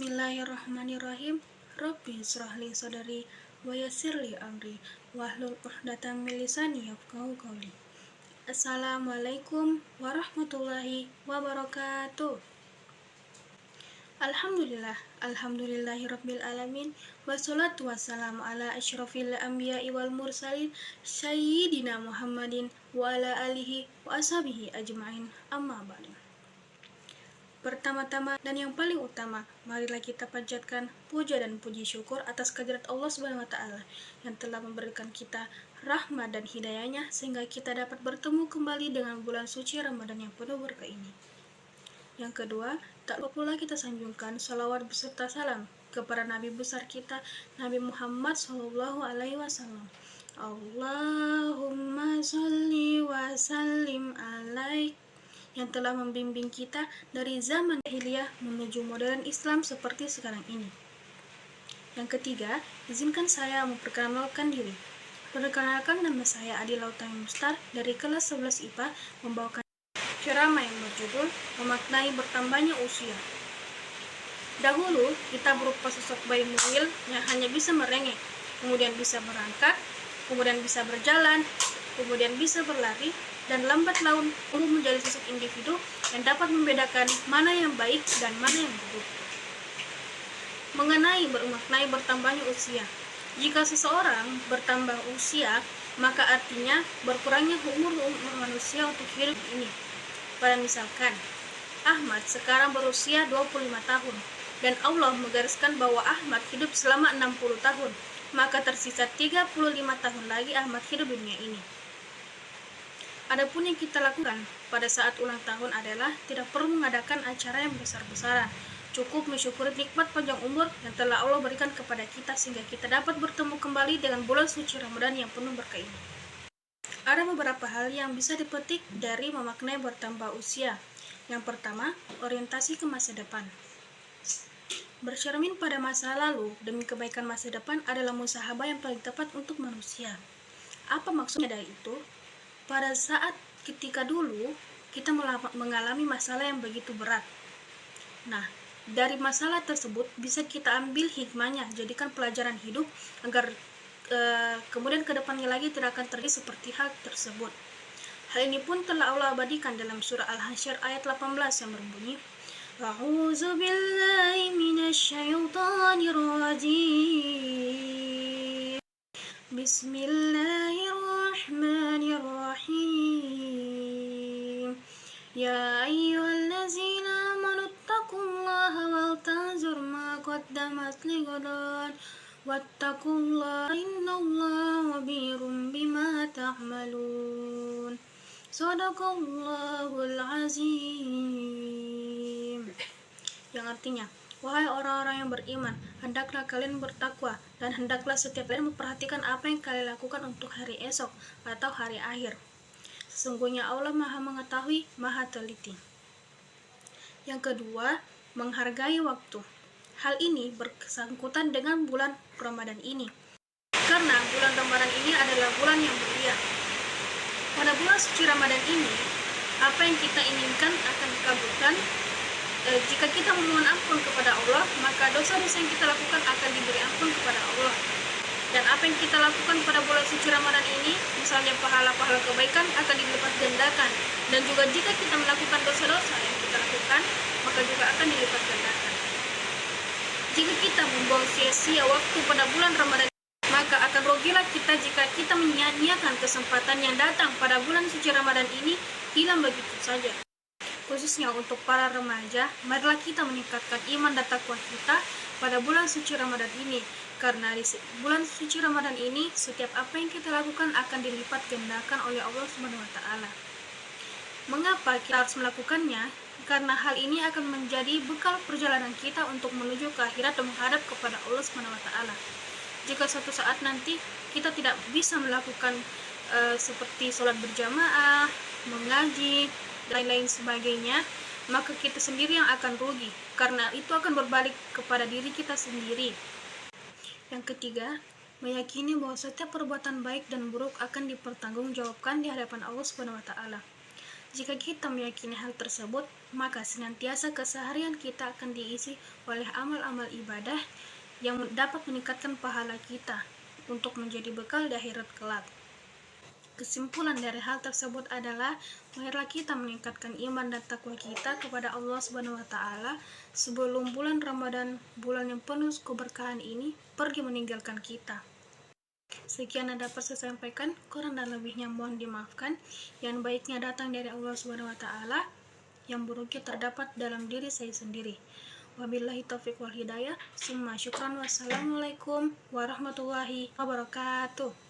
Bismillahirrahmanirrahim. Rabbi israh li sadri wa yassir li amri wahlul 'uqdatam min lisani yafqahu qawli. Assalamualaikum warahmatullahi wabarakatuh. Alhamdulillahirabbil alamin wassalatu wassalamu ala asyrafil anbiya'i wal mursalin sayyidina Muhammadin wa ala alihi wa ashabihi ajma'in. Amma ba'du. Pertama-tama dan yang paling utama, marilah kita panjatkan puja dan puji syukur atas kehadirat Allah Subhanahu wa taala yang telah memberikan kita rahmat dan hidayahnya sehingga kita dapat bertemu kembali dengan bulan suci Ramadan yang penuh berkah ini. Yang kedua, tak lupa pula kita sanjungkan salawat beserta salam kepada Nabi besar kita, Nabi Muhammad SAW. Allahumma sholli wa sallim alaik, yang telah membimbing kita dari zaman jahiliyah menuju modern Islam seperti sekarang ini. Yang ketiga, izinkan saya memperkenalkan diri. Perkenalkan, nama saya Adila Utami Mustar dari kelas 11 IPA, membawakan ceramah yang berjudul Memaknai Bertambahnya Usia. Dahulu, kita berupa sosok bayi mungil yang hanya bisa merengek, kemudian bisa berangkat, kemudian bisa berjalan, kemudian bisa berlari, dan lambat laun tumbuh menjadi sosok individu yang dapat membedakan mana yang baik dan mana yang buruk. Mengenai bermaknai bertambahnya usia, jika seseorang bertambah usia, maka artinya berkurangnya umur manusia untuk hidup ini. Pada misalkan, Ahmad sekarang berusia 25 tahun, dan Allah menggariskan bahwa Ahmad hidup selama 60 tahun, maka tersisa 35 tahun lagi Ahmad hidup di dunia ini. Adapun yang kita lakukan pada saat ulang tahun adalah tidak perlu mengadakan acara yang besar-besaran. Cukup mensyukuri nikmat panjang umur yang telah Allah berikan kepada kita sehingga kita dapat bertemu kembali dengan bulan suci Ramadan yang penuh berkah ini. Ada beberapa hal yang bisa dipetik dari memaknai bertambah usia. Yang pertama, orientasi ke masa depan. Bercermin pada masa lalu demi kebaikan masa depan adalah musahabah yang paling tepat untuk manusia. Apa maksudnya dari itu? Pada saat ketika dulu kita mengalami masalah yang begitu berat. Nah, dari masalah tersebut bisa kita ambil hikmahnya, jadikan pelajaran hidup agar kemudian kedepannya lagi tidak akan terjadi seperti hal tersebut. Hal ini pun telah Allah abadikan dalam surah Al-Hasyr ayat 18 yang berbunyi, A'udzu billahi minasyaitonir rajim. Bismillahirrahmanirrahim. Ya ayyuhallazina amanu taqullaha wal tanzur ma qaddamat lighadin wattaqullaha innallaha khabirum bima ta'malun. Shadaqallahul azim. Yang artinya, wahai orang-orang yang beriman, hendaklah kalian bertakwa dan hendaklah setiap kalian memperhatikan apa yang kalian lakukan untuk hari esok atau hari akhir. Sesungguhnya Allah Maha Mengetahui, Maha Teliti. Yang kedua, menghargai waktu. Hal ini bersangkutan dengan bulan Ramadan ini. Karena bulan Ramadan ini adalah bulan yang mulia. Pada bulan suci Ramadan ini, apa yang kita inginkan akan dikabulkan. Jika kita memohon ampun kepada Allah, maka dosa-dosa yang kita lakukan akan diberi ampun kepada Allah. Dan apa yang kita lakukan pada bulan suci Ramadan ini, misalnya pahala-pahala kebaikan akan dilipat gandakan. Dan juga jika kita melakukan dosa-dosa yang kita lakukan, maka juga akan dilipat gandakan. Jika kita membuang sia-sia waktu pada bulan Ramadan, maka akan rugilah kita jika kita menyia-nyiakan kesempatan yang datang pada bulan suci Ramadan ini hilang begitu saja. Khususnya untuk para remaja, marilah kita meningkatkan iman dan takwa kita pada bulan suci Ramadan ini. Karena di bulan suci Ramadan ini, setiap apa yang kita lakukan akan dilipat gandakan oleh Allah Subhanahu wa taala. Mengapa kita harus melakukannya? Karena hal ini akan menjadi bekal perjalanan kita untuk menuju ke akhirat dan menghadap kepada Allah Subhanahu wa taala. Jika suatu saat nanti kita tidak bisa melakukan seperti sholat berjamaah, mengaji, dan lain-lain sebagainya, maka kita sendiri yang akan rugi, karena itu akan berbalik kepada diri kita sendiri. Yang ketiga, meyakini bahwa setiap perbuatan baik dan buruk akan dipertanggungjawabkan di hadapan Allah Subhanahu wa taala. Jika kita meyakini hal tersebut, maka senantiasa keseharian kita akan diisi oleh amal-amal ibadah yang dapat meningkatkan pahala kita untuk menjadi bekal di akhirat kelak. Kesimpulan dari hal tersebut adalah marilah kita meningkatkan iman dan takwa kita kepada Allah Subhanahu wa taala sebelum bulan Ramadan, bulan yang penuh keberkahan ini pergi meninggalkan kita. Sekian yang dapat saya sampaikan, kurang dan lebihnya mohon dimaafkan. Yang baiknya datang dari Allah Subhanahu wa taala, yang buruknya terdapat dalam diri saya sendiri. Wabillahi taufiq wal hidayah. Summa syukran. Wassalamualaikum warahmatullahi wabarakatuh.